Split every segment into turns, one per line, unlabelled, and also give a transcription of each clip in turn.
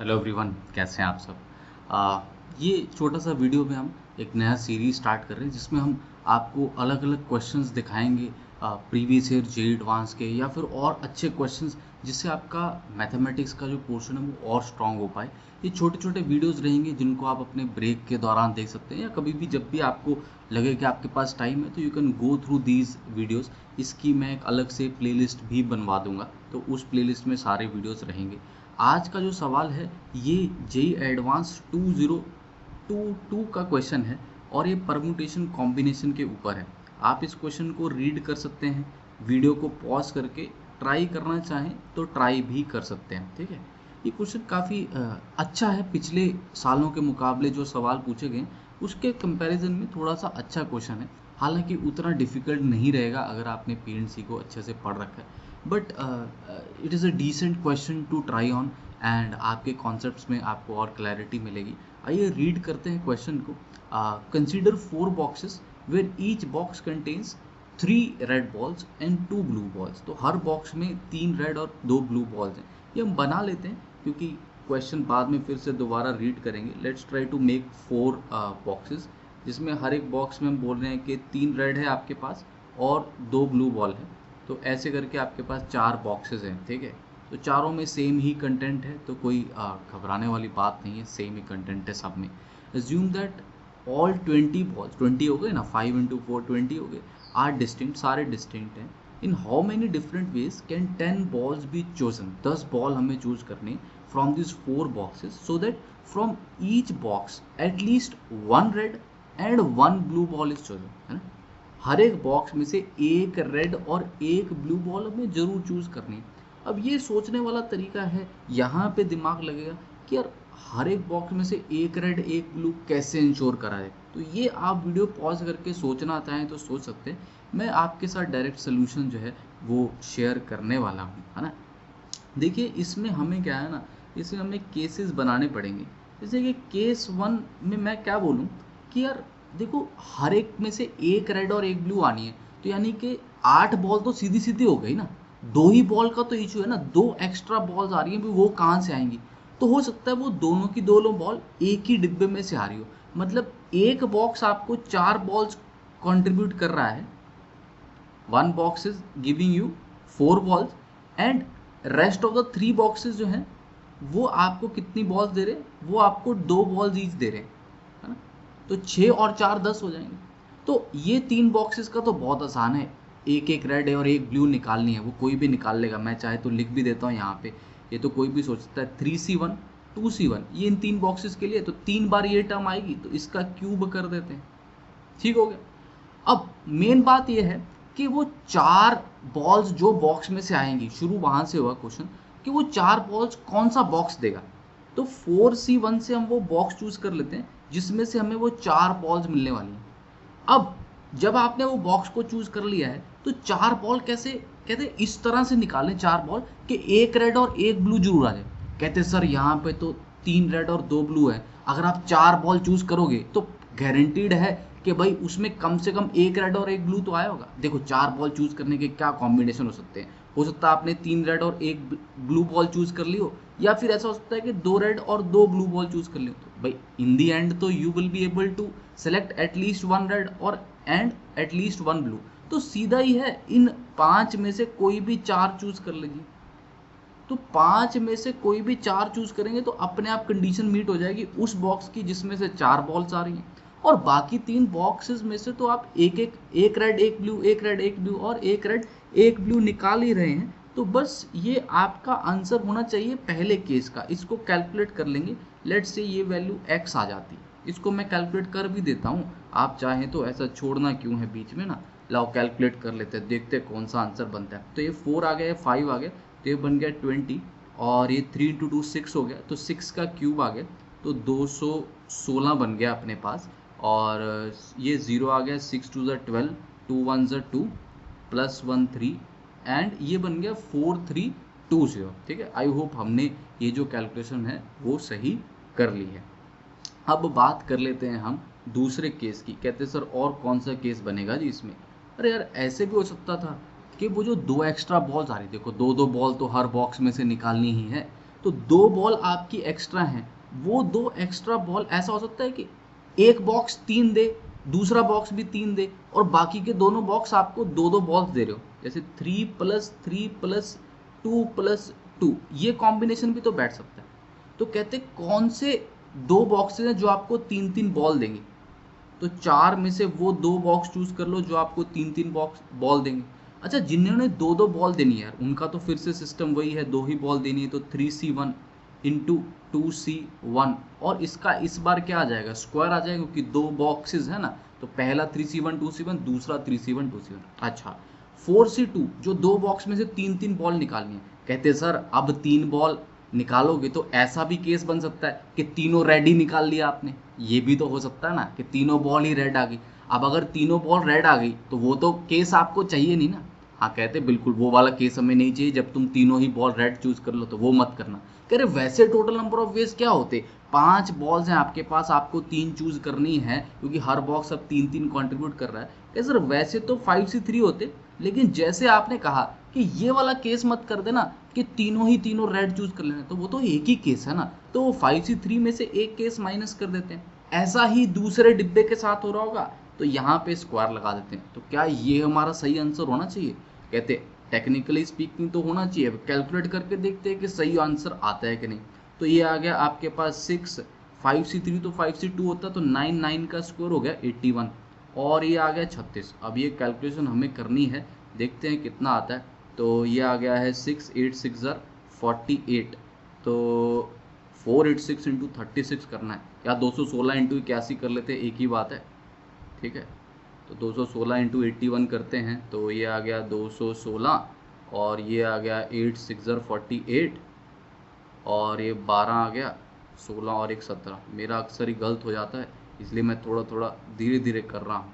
Hello everyone, कैसे हैं आप सब। ये छोटा सा वीडियो में हम एक नया सीरीज स्टार्ट कर रहे हैं जिसमें हम आपको अलग अलग क्वेश्चंस दिखाएंगे प्रीवियस ईयर जे एडवांस के या फिर और अच्छे क्वेश्चंस जिससे आपका मैथमेटिक्स का जो पोर्शन है वो और स्ट्रांग हो पाए। ये छोटे छोटे वीडियोस रहेंगे जिनको आप अपने ब्रेक के दौरान देख सकते हैं या कभी भी जब भी आपको लगे कि आपके पास टाइम है तो you can go through these videos. इसकी मैं एक अलग से प्लेलिस्ट भी बनवा दूंगा, तो उस प्लेलिस्ट में सारे वीडियोस रहेंगे। आज का जो सवाल है ये जेई एडवांस 2022 का क्वेश्चन है और ये परमुटेशन कॉम्बिनेशन के ऊपर है। आप इस क्वेश्चन को रीड कर सकते हैं, वीडियो को पॉज करके ट्राई करना चाहें तो ट्राई भी कर सकते हैं। ठीक है, ये क्वेश्चन काफ़ी अच्छा है। पिछले सालों के मुकाबले जो सवाल पूछे गए उसके कंपैरिजन में थोड़ा सा अच्छा क्वेश्चन है। हालांकि उतना डिफिकल्ट नहीं रहेगा अगर आपने पीएनसी को अच्छे से पढ़ रखा है, but it is a decent question to try on and आपके कॉन्सेप्ट्स में आपको और क्लैरिटी मिलेगी। आइए रीड करते हैं क्वेश्चन को। Consider 4 boxes where each box contains 3 red balls and 2 blue balls. तो हर बॉक्स में 3 रेड और 2 ब्लू बॉल्स हैं। ये हम बना लेते हैं क्योंकि क्वेश्चन बाद में फिर से दोबारा रीड करेंगे। Let's try to make 4 boxes जिसमें हर एक बॉक्स में हम बोल रहे हैं कि 3 रेड है आपके पास और 2 ब्लू बॉल है। तो ऐसे करके आपके पास 4 बॉक्सेस हैं। ठीक है, तो चारों में सेम ही कंटेंट है, तो कोई घबराने वाली बात नहीं है, सेम ही कंटेंट है सब में। एज्यूम दैट ऑल 20 बॉल्स, 20 हो गए ना, 5 इंटू 4 20 हो गए, आर डिस्टिंक्ट, सारे डिस्टिंक्ट हैं। In how many different ways can 10 balls be chosen. 10 ball हमें चूज करने from this 4 boxes so that from each box at least 1 red and 1 blue ball is chosen, है ना। हर एक बॉक्स में से एक रेड और एक ब्लू बॉल हमें जरूर चूज करनी है। अब ये सोचने वाला तरीका है, यहाँ पे दिमाग लगेगा कि यार हर एक बॉक्स में से एक रेड एक ब्लू कैसे इंश्योर करा है। तो ये आप वीडियो पॉज करके सोचना चाहें तो सोच सकते हैं। मैं आपके साथ डायरेक्ट सोल्यूशन जो है वो शेयर करने वाला हूँ, है ना। देखिए इसमें हमें क्या है ना, इसमें हमें केसेस बनाने पड़ेंगे। जैसे कि केस 1 में मैं क्या बोलूँ कि यार देखो हर एक में से एक रेड और एक ब्लू आनी है, तो यानी कि 8 बॉल तो सीधी सीधी हो गई ना। 2 ही बॉल का तो इशू है ना, 2 एक्स्ट्रा बॉल्स आ रही हैं, वो कहाँ से आएंगी। तो हो सकता है वो दोनों की दोनों बॉल एक ही डिब्बे में से आ रही हो। मतलब एक बॉक्स आपको 4 बॉल्स कंट्रीब्यूट कर रहा है, 1 box is giving you 4 balls and rest of the 3 boxes जो हैं वो आपको कितनी बॉल्स दे रहे हैं, वो आपको 2 बॉल्स ईच दे रहे हैं, है ना। तो 6 और 4 10 हो जाएंगे। तो ये 3 बॉक्सेस का तो बहुत आसान है, एक एक रेड है और एक ब्लू निकालनी है, वो कोई भी निकाल लेगा। मैं चाहे तो लिख भी देता हूँ यहाँ पे, ये तो कोई भी सोच सकता है। 3C1 2C1 ये इन 3 बॉक्सेस के लिए, तो 3 बार ये टर्म आएगी तो इसका क्यूब कर देते हैं। ठीक हो गया। अब मेन बात यह है कि वो 4 बॉल्स जो बॉक्स में से आएंगी, शुरू वहां से हुआ क्वेश्चन कि वो 4 बॉल्स कौन सा बॉक्स देगा। तो 4C1 से हम वो बॉक्स चूज कर लेते हैं जिसमें से हमें वो 4 बॉल्स मिलने वाली हैं। अब जब आपने वो बॉक्स को चूज कर लिया है तो 4 बॉल कैसे, कहते इस तरह से निकालें 4 बॉल कि एक रेड और एक ब्लू जरूर आ जाए। कहते सर यहाँ पे तो 3 रेड और 2 ब्लू है, अगर आप 4 बॉल चूज करोगे तो गारंटीड है कि भाई उसमें कम से कम एक रेड और एक ब्लू तो आया होगा। देखो 4 बॉल चूज करने के क्या कॉम्बिनेशन हो सकते हैं। हो सकता है आपने 3 रेड और एक ब्लू बॉल चूज कर ली हो, या फिर ऐसा हो सकता है कि 2 रेड और 2 ब्लू बॉल चूज कर ली हो। तो भाई इन दी एंड तो you will be able to select at least 1 red और एंड एटलीस्ट 1 ब्लू। तो सीधा ही है, इन 5 में से कोई भी 4 चूज कर लीजिए। तो 5 में से कोई भी 4 चूज करेंगे तो अपने आप कंडीशन मीट हो जाएगी उस बॉक्स की जिसमें से 4 बॉल्स आ रही हैं। और बाकी 3 बॉक्सेस में से तो आप एक रेड एक ब्लू, एक रेड एक ब्लू और एक रेड एक ब्लू निकाल ही रहे हैं। तो बस ये आपका आंसर होना चाहिए पहले केस का। इसको कैलकुलेट कर लेंगे, लेट्स से ये वैल्यू x आ जाती है। इसको मैं कैलकुलेट कर भी देता हूँ, आप चाहें तो ऐसा छोड़ना क्यों है बीच में ना। लाओ कैलकुलेट कर लेते हैं, देखते हैं कौन सा आंसर बनता है। तो ये 4 आ गया, 5 आ गया, तो ये बन गया 20 और ये 3 इंटू 2 6 हो गया, तो 6 का क्यूब आ गया, तो 216 बन गया अपने पास। और ये 0 आ गया, 6 2 ज़ा 12, 2 1 ज़ा 2 प्लस 1 3 एंड ये बन गया 4320। ठीक है, आई होप हमने ये जो कैलकुलेशन है वो सही कर ली है। अब बात कर लेते हैं हम दूसरे केस की। कहते हैं सर और कौन सा केस बनेगा जी इसमें। अरे यार ऐसे भी हो सकता था कि वो जो 2 एक्स्ट्रा बॉल्स आ रही, देखो 2 2 बॉल तो हर बॉक्स में से निकालनी ही है, तो 2 बॉल आपकी एक्स्ट्रा हैं, वो 2 एक्स्ट्रा बॉल ऐसा हो सकता है कि एक बॉक्स 3 दे, दूसरा बॉक्स भी 3 दे, और बाकी के दोनों बॉक्स आपको 2-2 बॉल्स दे रहे हो, जैसे 3+3+2+2, ये कॉम्बिनेशन भी तो बैठ सकता है। तो कहते कौन से 2 बॉक्सेस हैं जो आपको 3-3 बॉल देंगे, तो 4 में से वो 2 बॉक्स चूज कर लो जो आपको 3-3 बॉक्स बॉल देंगे। अच्छा, जिन्होंने 2-2 बॉल देनी है यार, उनका तो फिर से सिस्टम वही है, 2 ही बॉल देनी है, तो 3C1 इंटू 2C1, और इसका इस बार क्या आ जाएगा, स्क्वायर आ जाएगा, क्योंकि 2 बॉक्सेस है ना, तो पहला 3C1 2C1, दूसरा 3C1 2C1। अच्छा, 4C2 जो 2 बॉक्स में से 3-3 बॉल निकालनी है, कहते सर अब 3 बॉल निकालोगे तो ऐसा भी केस बन सकता है कि तीनों रेड ही निकाल लिया आपने, ये भी तो हो सकता है ना कि तीनों बॉल ही रेड आ गई। अब अगर तीनों बॉल रेड आ गई तो वो तो केस आपको चाहिए नहीं ना। हाँ, कहते बिल्कुल वो वाला केस हमें नहीं चाहिए, जब तुम तीनों ही बॉल रेड चूज कर लो तो वो मत करना। कह रहे वैसे टोटल नंबर ऑफ वेज क्या होते, 5 बॉल्स हैं आपके पास, आपको 3 चूज करनी है, क्योंकि हर बॉक्स अब 3-3 कॉन्ट्रीब्यूट कर रहा है। कह सर वैसे तो 5C3 होते, लेकिन जैसे आपने कहा कि ये वाला केस मत कर देना कि तीनों रेड चूज कर लेना, तो वो तो एक ही केस है ना, तो वो 5C3 में से एक केस माइनस कर देते हैं। ऐसा ही दूसरे डिब्बे के साथ हो रहा होगा, तो यहाँ पे स्क्वायर लगा देते हैं। तो क्या ये हमारा सही आंसर होना चाहिए, कहते टेक्निकली स्पीकिंग तो होना चाहिए, कैलकुलेट करके देखते हैं कि सही आंसर आता है कि नहीं। तो ये आ गया आपके पास 6, 5C3 तो 5C2 होता, तो 9 का स्क्वायर हो गया 81, और ये आ गया 36। अब ये कैलकुलेशन हमें करनी है, देखते हैं कितना आता है। तो ये आ गया है 6 8 6 48, तो 486 इंटू 36 करना है, या 216 इंटू 81 कर लेते हैं, एक ही बात है, ठीक है। तो 216 इंटू 81 करते हैं, तो ये आ गया 216, और ये आ गया 8 6 48, और ये 12 आ गया, 16 और 1 17। मेरा अक्सर ही गलत हो जाता है, इसलिए मैं थोड़ा थोड़ा धीरे धीरे कर रहा हूँ।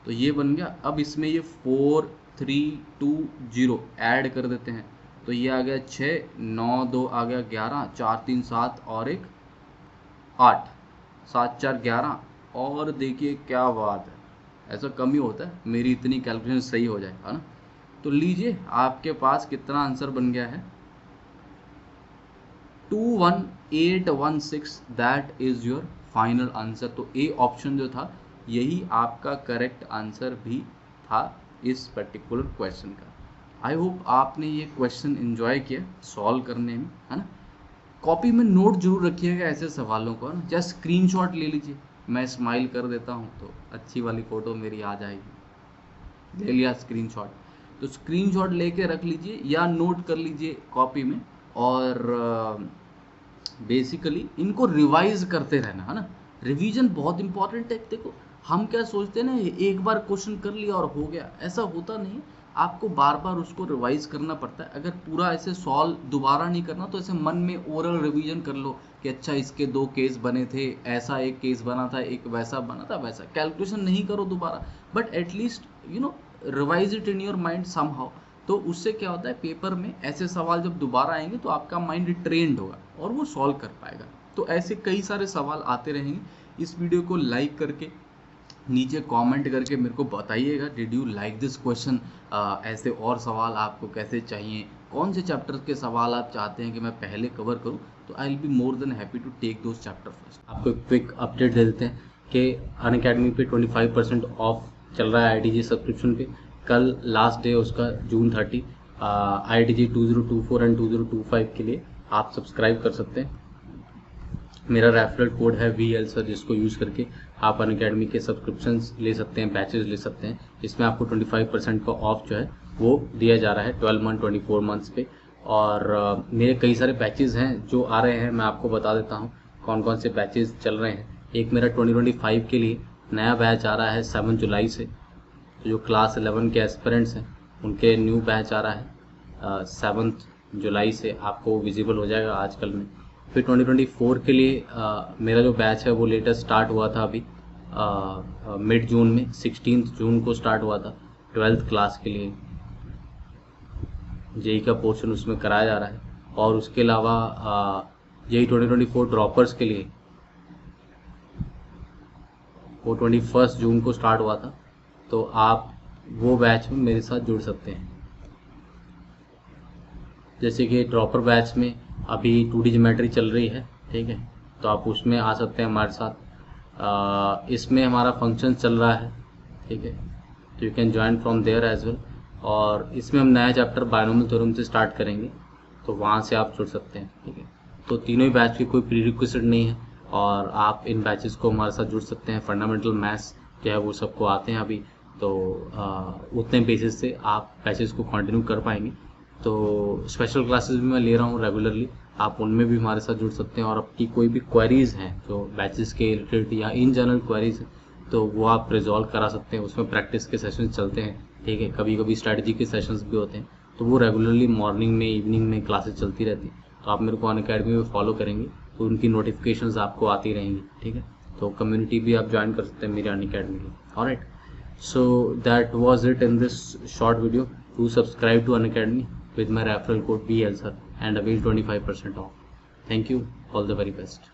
तो ये बन गया। अब इसमें ये 4 3 2 0 ऐड कर देते हैं, तो ये आ गया 6 9 2 आ गया 11, 4 3 7 और 1 8, 7 4 11, और देखिए क्या बात है, ऐसा कम ही होता है, मेरी इतनी कैलकुलेशन सही हो जाए, है ना। तो लीजिए आपके पास कितना आंसर बन गया है, 21816, that is your final answer. तो ए ऑप्शन जो था यही आपका करेक्ट आंसर भी था इस पर्टिकुलर क्वेश्चन का। आई होप आपने ये क्वेश्चन एंजॉय किया सॉल्व करने में, है ना। कॉपी में नोट जरूर रखिएगा ऐसे सवालों को, ना जस्ट स्क्रीनशॉट ले लीजिए, मैं स्माइल कर देता हूँ तो अच्छी वाली फ़ोटो मेरी आ जाएगी। ले लिया स्क्रीनशॉट, तो स्क्रीनशॉट लेके रख लीजिए या नोट कर लीजिए कॉपी में, और बेसिकली इनको रिवाइज करते रहना, है ना। रिवीजन बहुत इंपॉर्टेंट है। देखो हम क्या सोचते हैं ना, एक बार क्वेश्चन कर लिया और हो गया, ऐसा होता नहीं, आपको बार बार उसको रिवाइज करना पड़ता है। अगर पूरा ऐसे सॉल्व दोबारा नहीं करना तो ऐसे मन में ओरल रिवीजन कर लो कि अच्छा इसके 2 केस बने थे, ऐसा एक केस बना था, एक वैसा बना था, वैसा कैलकुलेशन नहीं करो दोबारा, but at least revise it in your mind somehow. तो उससे क्या होता है, पेपर में ऐसे सवाल जब दोबारा आएंगे तो आपका माइंड ट्रेंड होगा और वो सॉल्व कर पाएगा। तो ऐसे कई सारे सवाल आते रहेंगे। इस वीडियो को लाइक करके नीचे कमेंट करके मेरे को बताइएगा, did you like this question, ऐसे और सवाल आपको कैसे चाहिए, कौन से चैप्टर के सवाल आप चाहते हैं कि मैं पहले कवर करूं, तो I will be more than happy to take those chapter first. आपको एक क्विक अपडेट दे देते हैं कि अनअकैडमी पे 25% ऑफ चल रहा है IITG सब्सक्रिप्शन पे। कल लास्ट डे उसका जून 30। IITG 2024 एंड 2025 के लिए आप सब्सक्राइब कर सकते हैं। मेरा रेफरल कोड है VL सर, जिसको यूज़ करके आप अनअकैडमी के सब्सक्रिप्शंस ले सकते हैं, बैचेस ले सकते हैं। इसमें आपको 25% का ऑफ जो है वो दिया जा रहा है 12 मंथ 24 मंथ्स पे। और मेरे कई सारे बैचेस हैं जो आ रहे हैं, मैं आपको बता देता हूँ कौन कौन से बैचेस चल रहे हैं। एक मेरा 2025 के लिए नया बैच आ रहा है 7 जुलाई से, जो क्लास 11 के एस्पिरेंट्स हैं उनके न्यू बैच आ रहा है 7 जुलाई से, आपको विजिबल हो जाएगा आजकल में। फिर 2024 के लिए मेरा जो बैच है वो लेटेस्ट स्टार्ट हुआ था अभी मिड जून में, 16 जून को स्टार्ट हुआ था 12th क्लास के लिए। जेई का पोर्शन उसमें कराया जा रहा है। और उसके अलावा जेई 2024 ड्रॉपर्स के लिए वो 21 जून को स्टार्ट हुआ था, तो आप वो बैच में मेरे साथ जुड़ सकते हैं। जैसे कि ड्रॉपर बैच में अभी 2D ज्योमेट्री चल रही है, ठीक है, तो आप उसमें आ सकते हैं हमारे साथ। इसमें हमारा फंक्शन चल रहा है, ठीक है, तो you can join from there as well. और इसमें हम नया चैप्टर बायनोमियल थ्योरम से स्टार्ट करेंगे, तो वहाँ से आप जुड़ सकते हैं, ठीक है। तो तीनों ही बैच की कोई प्री रिक्विजिट नहीं है, और आप इन बैचेस को हमारे साथ जुड़ सकते हैं। फंडामेंटल मैथ्स जो है वो सबको आते हैं अभी, तो उतने बेसिस से आप बैचेस को कंटिन्यू कर पाएंगे। तो स्पेशल क्लासेस भी मैं ले रहा हूँ रेगुलरली, आप उनमें भी हमारे साथ जुड़ सकते हैं। और आपकी कोई भी क्वेरीज हैं जो बैचेस के रिलेटेड या इन जनरल क्वेरीज हैं, तो वो आप रिजॉल्व करा सकते हैं। उसमें प्रैक्टिस के सेशन चलते हैं, ठीक है, कभी कभी स्ट्रैटेजी के सेशंस भी होते हैं, तो वो रेगुलरली मॉर्निंग में इवनिंग में क्लासेस चलती रहती हैं। तो आप मेरे को अनअकैडमी में फॉलो करेंगे तो उनकी नोटिफिकेशंस आपको आती रहेंगी, ठीक है। तो कम्युनिटी भी आप ज्वाइन कर सकते हैं मेरी अनअकैडमी की। Alright, so that was it in this short video. Do subscribe to Unacademy with my referral code BLSIR and avail 25% off. Thank you. All the very best.